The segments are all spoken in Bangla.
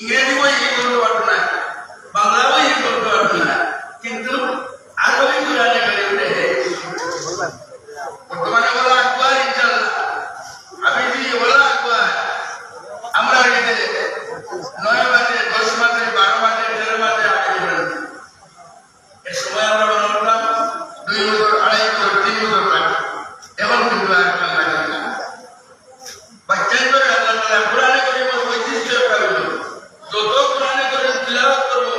ইংরেজি বই ই করতে পারতো না, বাংলা বই ই করতে পারতো না, কিন্তু আরবি কোরআনে কারিমে বর্তমানে বলা আকবার ইনশাআল্লাহ হাবিবি বলা আকবার। আমরা এখানে 9 মাসে 10 মাসে 12 মাসে 13 মাসে আগে করেন এই সময় আমরা মনে করলাম 2 বছর 2.5 বছর 3 বছর লাগে। এখন কিন্তু আর লাগে না। বাচ্চাই করে আল্লাহ তাআলা কোরআনে কারিমের বৈশিষ্ট্য হলো যত কোরআনে কারিম তিলাওয়াত করব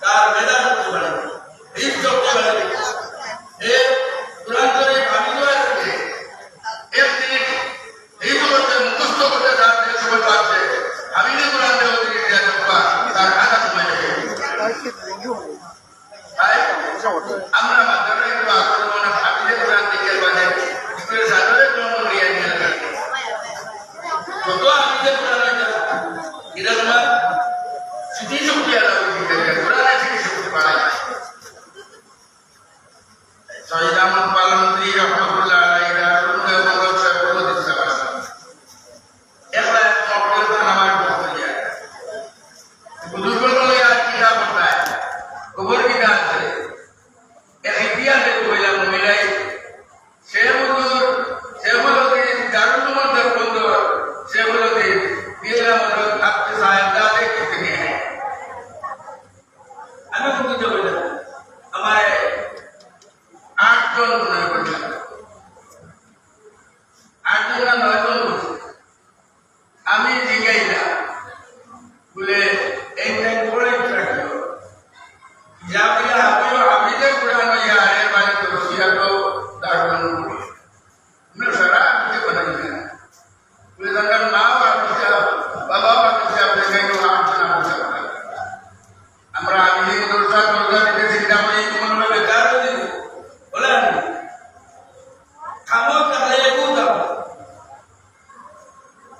তার মেধা শক্তি বাড়বে, এই শক্তি বাড়বে। এই কোরআন কারিম আমি দোয়া করতে একদিন এই বলতে মুখস্থ করতে তার যে সময় লাগছে আমি যে কোরআন দেওয়া থেকে দেওয়া যাবা তার আধা সময় লাগে। তাই আমরা মাধ্যমে একটু আক্রমণ আমি যে কোরআন দিকের বাদে স্কুলের ছাত্রদের জন্য নিয়ে নিয়ে যাচ্ছি যত আমি যে কোরআন এটা তোমার স্মৃতি শক্তি আলাদা কোরআনের স্মৃতি শক্তি বাড়ায়। শহীদ আহমদ পার্লামেন্টারি রহমতুল্লাহ আলাইহি আমি জিজ্ঞাসা বলে এই টাইম করে রাখিও যা বলে আমি যে কোরআন ইয়া এর বাইরে তো সিয়া তো দারুণ বলে আমরা সারা আমি কথা বলি না বলে তার নাম আর বাবা আর আপনি কেন আলোচনা করতে আমরা আমি দর্শা দর্শা দিতে চিন্তা করি মনে হবে কার দিন বলেন খামো তাহলে একটু দাও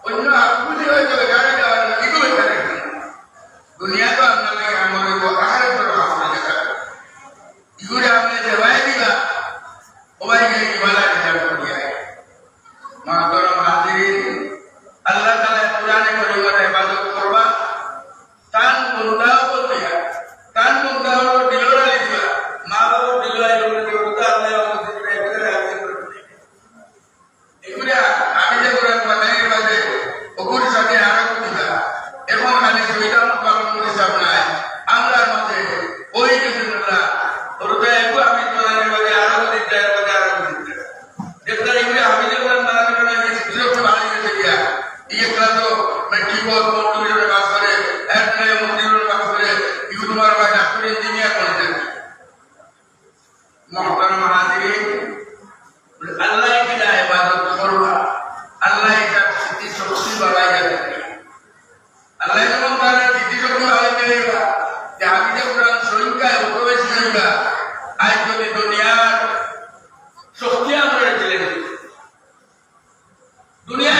অন্য আকুলি হয়ে যাবে গাড়ি যাওয়ার এগুলো করে দুনিয়া তো আপনার লাগে আমাদের আহারে তো আমরা দেখা এগুলো আপনি দেওয়াই দিবা ওবাই গিয়ে ইবাদত হিসাব করিয়া মাতরম হাজিরিন আল্লাহ তাআলা কোরআনে কারিমের ইবাদত করবা তান বন্দাও বলিয়া তান বন্দাও দিলরা দিবা মা বাবা দিলরা দিলরা আল্লাহ আমাদের ভিতরে আছে এগুলো আমি যে কোরআন বানাই বাজে ওগুলোর সাথে আরো দিবা এবং আমি সুবিধা পালন করে সব নাই আমরা মতে ওই বিসমিল্লাহ ওরতে আমি কোরআনের বাজে আরো দিতে বাজে আরো দিতে দেখতে এগুলো আমি যে কোরআন বানাই বানাই বিরক্ত বাড়ি গেছে গিয়া ये क्लास तो मैं ठीक और मोटिवेशन में बात करे ऐड में मोटिवेशन में बात करे ये तुम्हारा बात डॉक्टर इंजीनियर बन जाए मोहतरम हाजिरीन अल्लाह की इबादत करवा अल्लाह का सिद्धि शक्ति बढ़ाई जाती है अल्लाह ने बताया सिद्धि शक्ति बढ़ाई जाएगा कि हम जब कुरान स्वयं का उपवेश करेगा आज जो दुनिया शक्ति हमारे चले दुनिया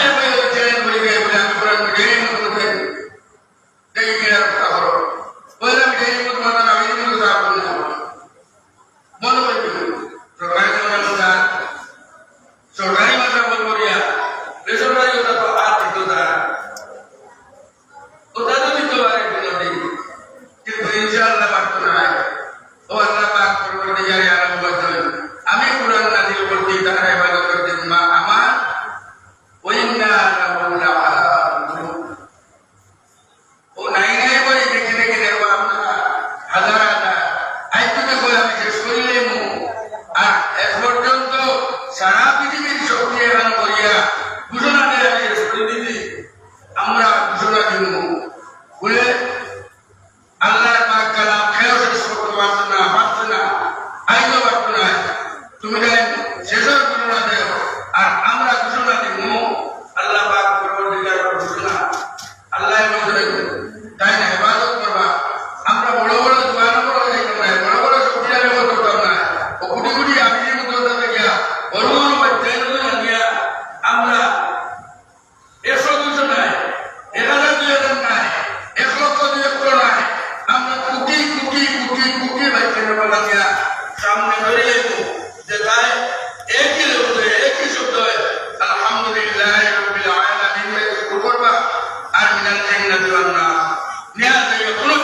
में নেওয়া যায় কোনো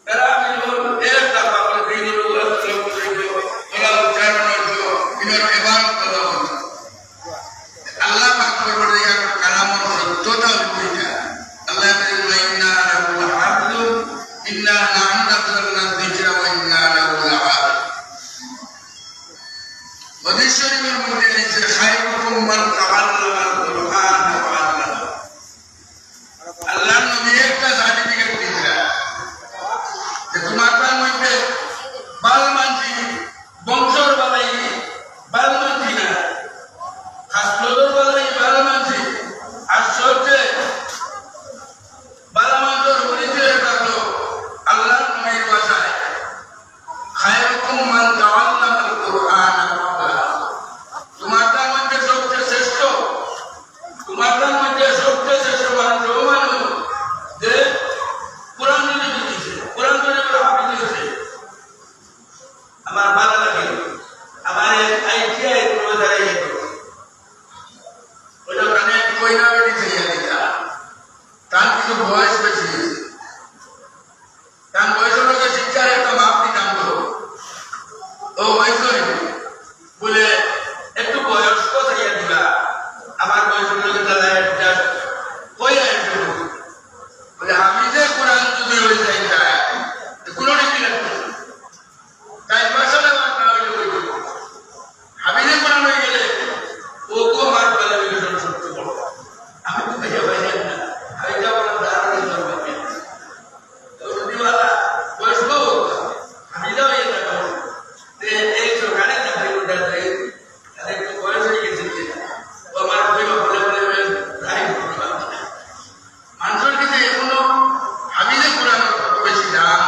এরা এর টাকা করে দিন ওরা উচ্চারণ হতো ইনার এবার কথা হতো আল্লাহ পাক করবে কালামত সত্যতা হইতা আল্লাহ ইন্না লাহু হাফিজুন ইন্না নাহনু নাযালনা যিকরা ওয়া ইন্না লাহু লাহাফিজুন হাদিস শরীফের মধ্যে আছে খায়রুকুম মান তাআল্লামাল কুরআন ওয়া আল্লামা আল্লাহর নবী একটা সার্টিফিকেট দিয়েছেন যে তোমার মধ্যে বাল মানছি বংশর বালাই বাল মানছি না হাসলদর বালাই বাল মানছি আর সবচেয়ে বালামান্তর পরিচয় থাকলো আল্লাহর নবীর ভাষায় খায়রুকুম মান তাআল্লামাল কুরআন ওয়া আল্লামা তোমার মধ্যে সবচেয়ে শ্রেষ্ঠ তোমার মধ্যে সবচেয়ে শ্রেষ্ঠ মানুষ যে কোরআন দিয়েছে কোরআন হাফিজ হয়েছে আমার ভালো লাগে আমার আইটিআই প্রবেশারে ওইটা কানে কইনা দিয়েছে তার কিছু বয়স বেশি তার বয়সের লোকের শিক্ষার একটা মাপ দিতাম তো ও বয়স বলে একটু বয়স্ক থেকে দিবা আমার বয়সের লোকের দ্বারা কইয়া একটু বলে হাফিজে কোরআন যদি হয়ে যায় কোনো রীতি লাগবে তাই পয়সাটা হাফিজে কোরআন হয়ে গেলে ও আমার কোয়ালিফিকেশন সত্যি বড় আমি তো দেখে পাই না আমি যাব না ধারণা করবে তো দিওয়ালা বয়স্ক আমি যাও এই দেখো এই সরকারি চাকরি করতে চাই তাদের একটু বয়স হয়ে গেছে ও আমার বলে বলে রাই মানুষের কাছে এখনো হাফিজে কোরআন কত বেশি দাম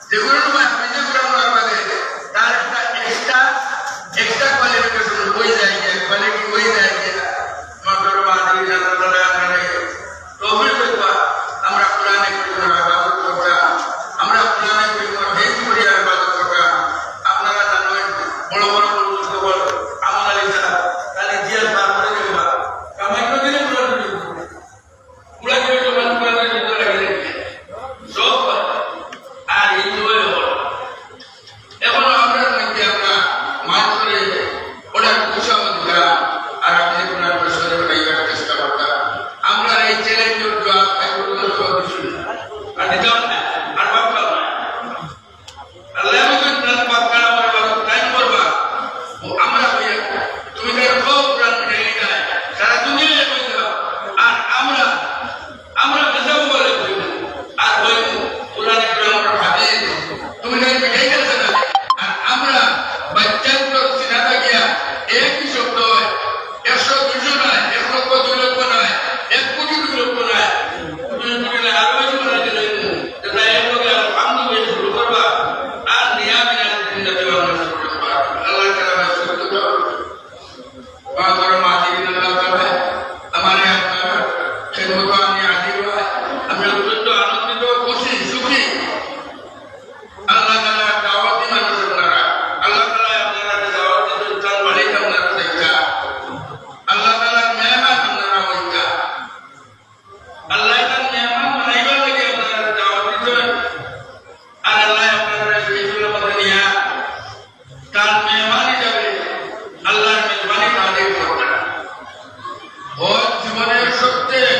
যেগুলো সময় হাফিজে কোরআন আমাদের তার একটা এক্সট্রা কোয়ালিফিকেশন হয়ে যায় কোয়ালিটি হয়ে যায় মাত্র মাদি জানালা মানে তবে দেখবা আমরা কোরআনে কোনো ইবাদত করতাম আমরা কোরআনে কোনো হেজ করি ইবাদত করতাম আপনারা জানেন বড় বড় খবর আমল আলী সাহেব কালি জিয়ার পার করে দেবা কামাইনো দিনে কোরআন পুরা করে জবান কোরআনের ভিতরে লাগে সব আর এই জয় এখন আমরা মধ্যে আমরা মাছ করে ওটা উৎসাহ দিলাম আর আপনি কোরআন বসরে বাড়াইবার চেষ্টা করতাম আমরা এই চ্যালেঞ্জের জবাব এগুলো সব কিছু আর দিতাম না আর ভাবতাম না আল্লাহ আমাকে প্রাণ পাক্কা আমার টাইম করবা আমরা তুমি তার খুব প্রাণ মিটাই যায় সারা দুনিয়ায় বলতে আর আমরা বেসাবো বলে আর বই কোরআন আমরা ভাবি তুমি তাই মিটাই গেছে না আর আমরা বাচ্চার সিনাটা গিয়া একই শব্দ হয় 100-200 নয় 1 লক্ষ 2 লক্ষ নয় 1 কোটি 2 লক্ষ নয় 2 কোটি নয় আরো বেশি বানাই দিলে তাই এক লোকে আমনি হয়ে শুরু করবা আর নিয়ামিনা জিন্দা দেওয়া আমরা শুরু করবা আল্লাহ তাআলা শুরু করো বাদর মাঝি আল্লাহ তাআলা আমারে আপনার খেদমত আমি আজিব আমি অত্যন্ত আনন্দিত খুশি সুখী আল্লাহ তাআলা দাওয়াতি মানুষ আপনারা আল্লাহ তাআলা আপনারা দাওয়াতি সুলতান মালিক আপনারা দেখা আল্লাহ তাআলা মেহমান আপনারা হইতা আল্লাহ তাআলা মেহমান বানাইবার লাগে আপনারা দাওয়াতি দেন আর আল্লাহ আপনারা সুইজুল মধ্যে নিয়া তার মেহমান হিসাবে আল্লাহর মেহমানি তাদের করবেন ও জীবনের সবচেয়ে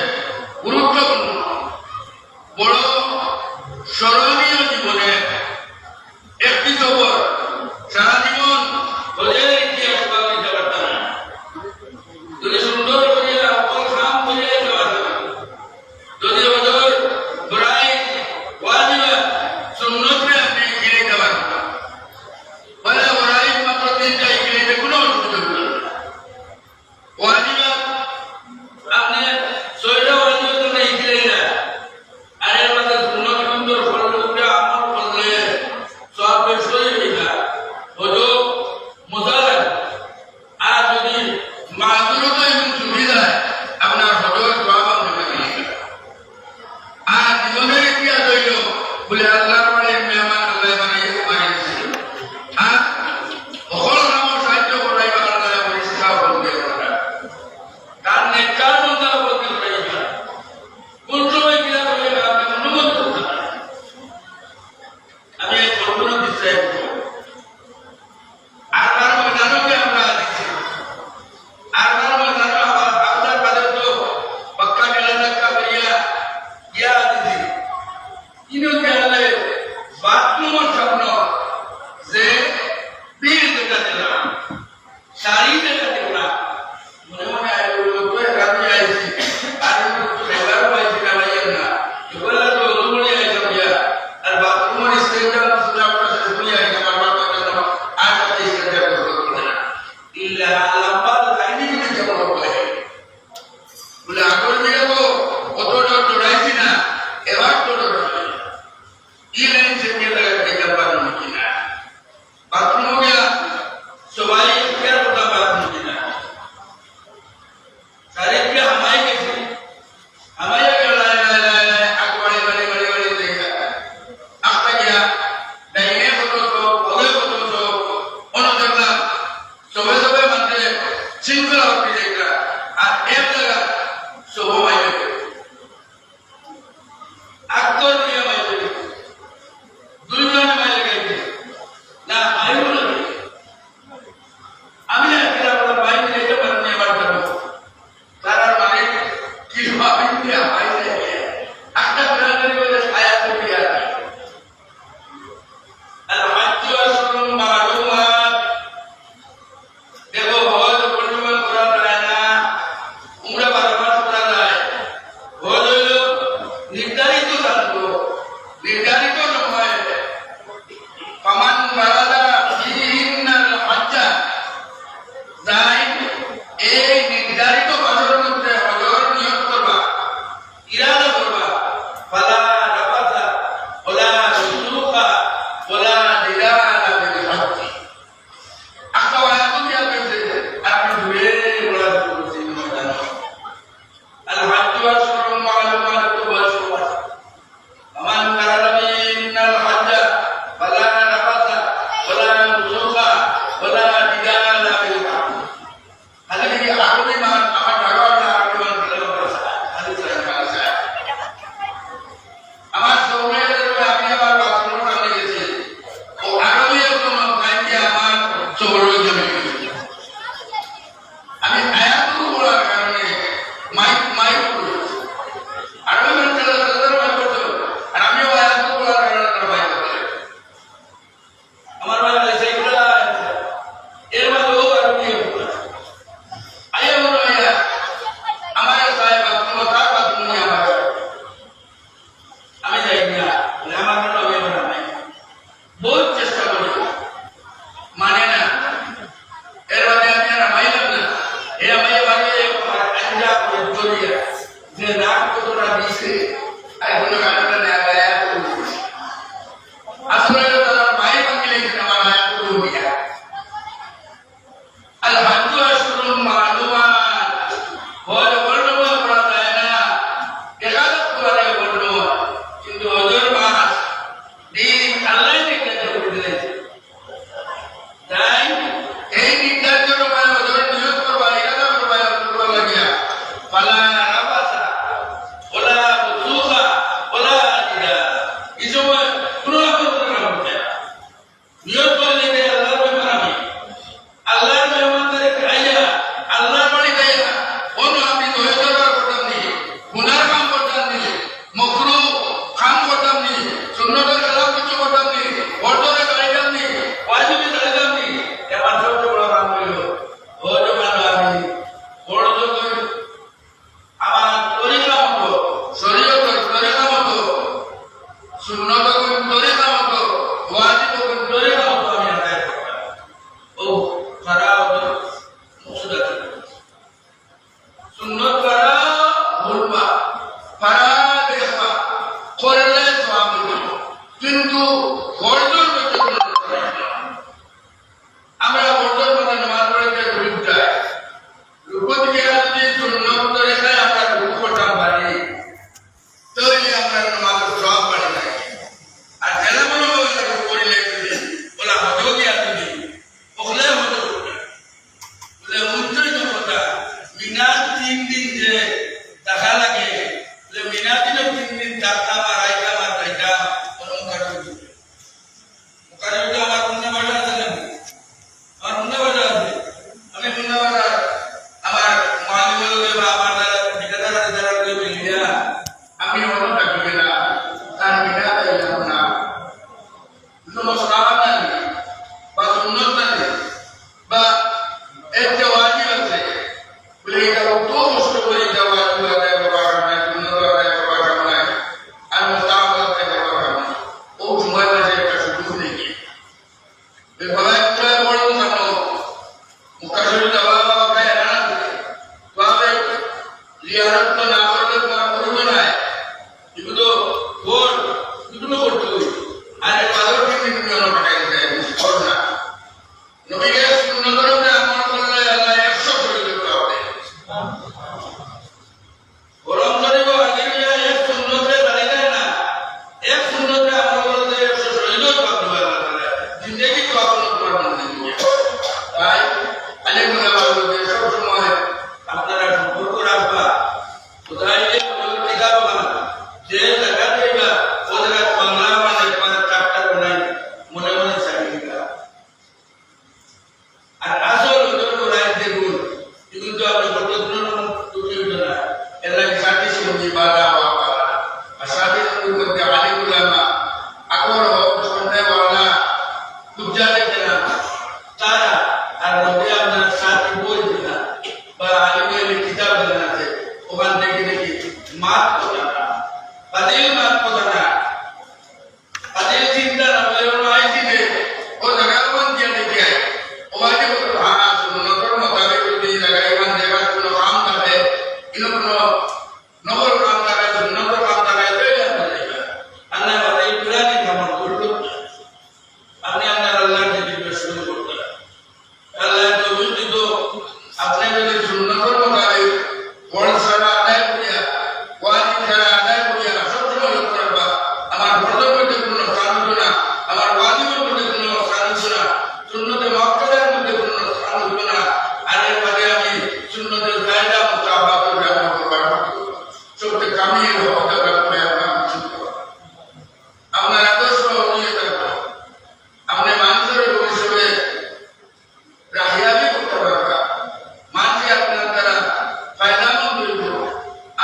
দিয়া পাইছে একটা বিরাদের বলে ছায়া দিয়া আর হাজ্জু আসরুন মালুমাত দেখো হজ পরিমাণ করা যায় না উমরা বারবার করা যায় হজ হইল নির্ধারিত থাকলো নির্ধারিত সময়ে ফামান বারাদা ফিহিন্নাল হাজ্জা যাই এই নির্ধারিত বছরের মধ্যে হজর নিয়ত করবা ইরাদা করবা ফালা রাফাসা ওয়ালা ফুসুকা ওয়ালা জিদালা বিল হজ্জ আকা ওয়ায়াতুল ইয়াবিছে আপনি দূরে বলা করছেন ময়দান আল হজ্জু আশরুন মালুমাতু ওয়াসওয়া ফামান কারাদা মিনাল হজ্জা ফালা রাফাসা ওয়ালা ফুসুকা ওয়ালা জিদালা বিল হজ্জ Hal-ini aku ni makan dagang dan aku makan dalam perasaan. Hal itu yang saya. Amat sore itu kami amat pasal kami jadi. Oh, aku ni aku makan dia amat sore jadi. Kami ayat tu bola kami mai tu. Aku ni terus mai tu. Kami ayat tu bola kami terbaik. Amat banyak saya kira. Irma tu aku ni. Padil mat kotana, padil cinta namanya orang itu deh. Oh jaga pun dia deh. Oh aja betul. Suno nonton mata itu di jaga iman jaga suno ram kade. Ino suno nomor ram kade suno nomor ram kade itu ya. Anda padil berani kamu turut. Anda Allah jadi bersyukur. Allah itu अपने जो सुन्नतों को गाए कौन सा आदाय पुरिया वाजिब करा आदाय पुरिया सब जो लोग करवा हमारे बड़ों को देखो कानून सुना हमारे वाजिबों को देखो कानून सुना सुन्नतें मौक़िया को देखो कानून सुना अरे बड़े अभी सुन्नतें ज़ायदा मुताबा को जाना होगा सब ते कामी हो अगर कोई अपना सुन्नत अपना आदर्श को उन्हीं करना अपने मानसिक रूप से राहिया भी करवा मानसिक अपना तरह फायदा मंद हो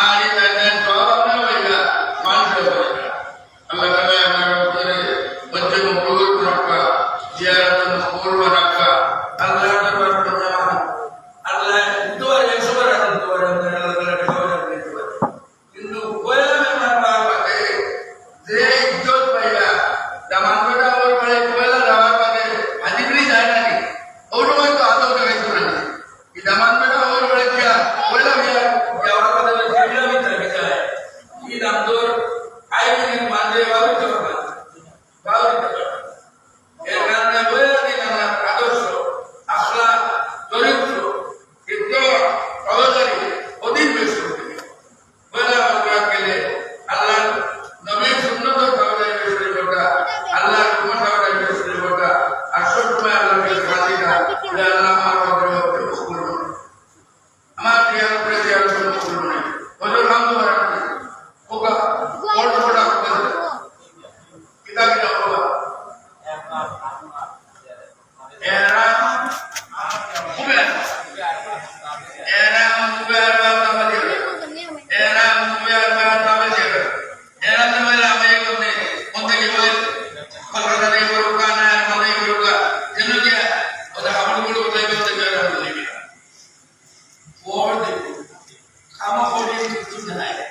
आगे फायदा तो अपना होगा मानसिक होगा अल्लाह ताला हमारे ऊपर बच्चे को पूर्ण रखा जियारत मकबूल रखा अल्लाह दरबार में अल्लाह दुआ ये सब रखन दुआ रखन अल्लाह ताला के दुआ रखन किंतु कोई में मार पाते जे इज्जत पाएगा जमान बेटा और बड़े कोई दवा पाते हाजिरी जाएगा नहीं और वो तो आदत में नहीं इदामान बेटा और बड़े क्या बोला भैया क्या और पता नहीं क्या भी तरह का है ये नामदोर आए भी नहीं मानते वाली तो ये नाम बोला नहीं नाम आदर्श अखला चरित्र इतना अवधारी उदित बेचते बोला बोला के लिए अल्लाह नबी सुन्नत और अवधारी बेचते बोला अल्लाह कुमार अवधारी बेचते बोला अशोक में अल्लाह के खातिर का बोला अल्लाह हमारा हमारे यार अपने यार को बोल रहे हैं वो जो नाम तो है होगा और थोड़ा किताब क्या होगा era kuber bahasa Melayu era bahasa Melayu era namanya apa yang kau ni untuk kita kalau ada yang berukan ada yang berukan jenuh dia udah kamu dulu udah kita jalan dulu ni और देखो हम होली सुन रहा है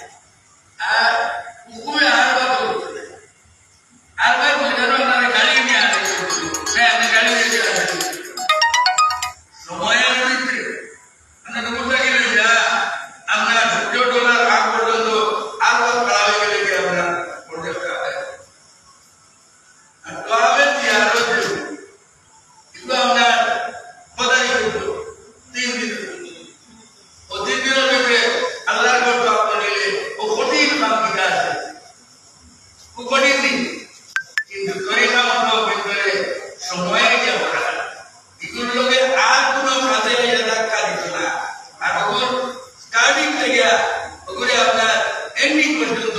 हुकुम हर बात होती है हर बात मुझे ना गाली में आ रही है मैं अपने गाली में जा रहा हूँ नोया नहीं थी अन्य नमुना के लिए जा अपना जो डॉलर आग बढ़ दो हर बात बढ़ावे के लिए अपना प्रोजेक्ट करता है तो आवे तैयार हो जाओ इसको हमने पता ही नहीं 3 दिन अल्लाह को तो अपने लिए वो कठिन काम किया है वो कठिन नहीं किंतु करेगा मतलब बिल्कुल समय क्या हो रहा है इकुल लोग आज कुनो खाते हैं या तक का दिखना और स्टार्टिंग से गया अगर अपना एंडिंग पर्यंत